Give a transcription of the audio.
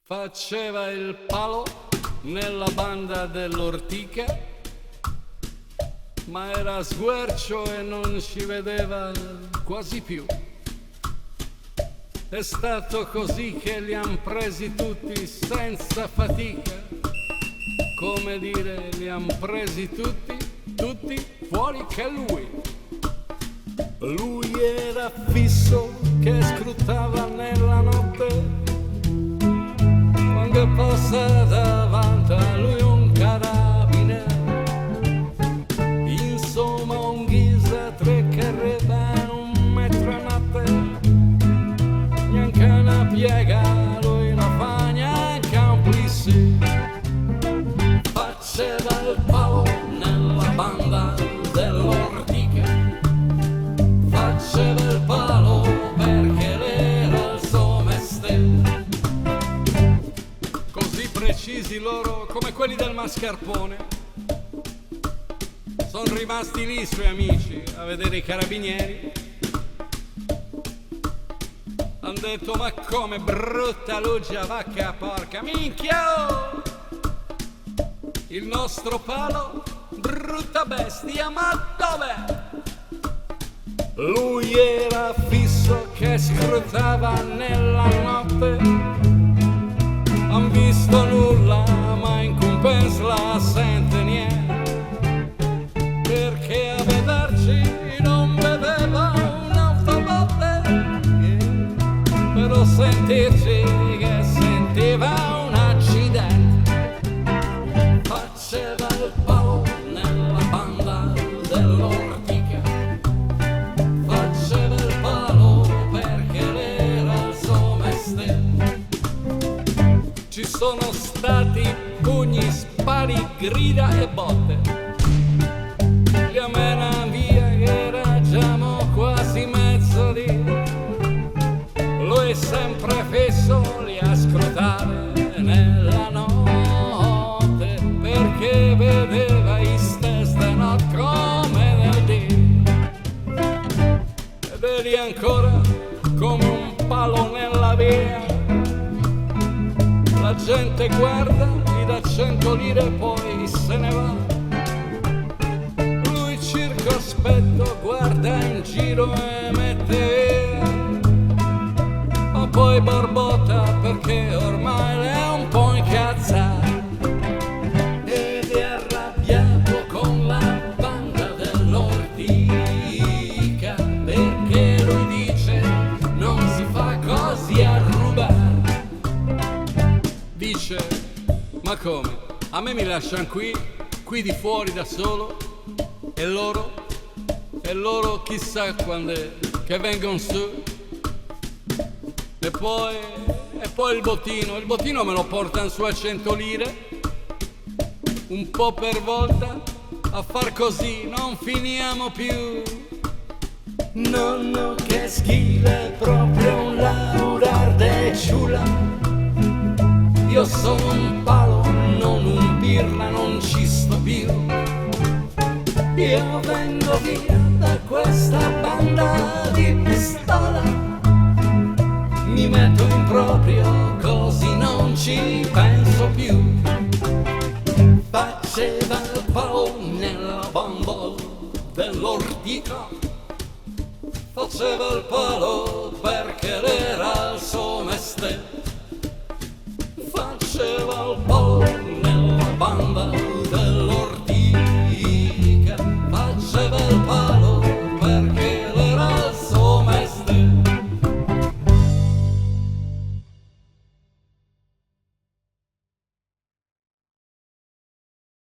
Faceva il palo nella banda dell'Ortica, ma era sguercio e non ci vedeva quasi più. È stato così che li han presi tutti senza fatica, come dire, li han presi tutti fuori che lui. Lui era fisso che scrutava nella notte, quando passa davanti a lui un carabiniere, insomma un ghisa, tre carreba, un metro e notte, neanche una piega, lui la fa neanche un plissi. Faceva il palo nella banda dell'Ortica, faceva il palo perché l'era il suo mestiere. Così precisi loro come quelli del mascarpone. Sono rimasti lì i suoi amici a vedere i carabinieri. Han detto: ma come brutta luce, vacca porca minchia! Il nostro palo, brutta bestia, ma dov'è? Lui era fisso che scrutava nella notte. Han visto nulla, ma in compenso la sente niente, perché a vederci non vedeva un'autobotte, però sentirci che sentiva un accidente. Faceva il palo nella banda dell'Ortica, faceva il palo perché l'era il suo mestiere. Ci sono stati pugni, spari, grida e botte. Li amena via che raggiamo quasi mezzodì. Lui sempre fisso li a scrutare nella notte, perché vedeva i stesse not come nel dì. Ed eri ancora come un palo nella via. La gente guarda, gli dà 100 lire e poi se ne va. Lui circospetto guarda in giro e mette via, ma poi borbotta perché ormai le è un po' incazzata. Ed è arrabbiato con la banda dell'Ortica, perché lui dice non si fa così a rubare. Dice: ma come? A me mi lasciano qui di fuori da solo, e loro chissà quando è che vengono su. E poi il bottino me lo portano su a 100 lire, un po' per volta. A far così non finiamo più. Nonno che schile proprio un laurarde ciula. Io sono un palo, non un pirla, non ci sto più. Io vengo via da questa banda di pistola, mi metto in proprio così non ci penso più. Faceva il palo nella banda dell'Ortica, faceva il palo perché era il suo mestiere. Faceva il palo nella banda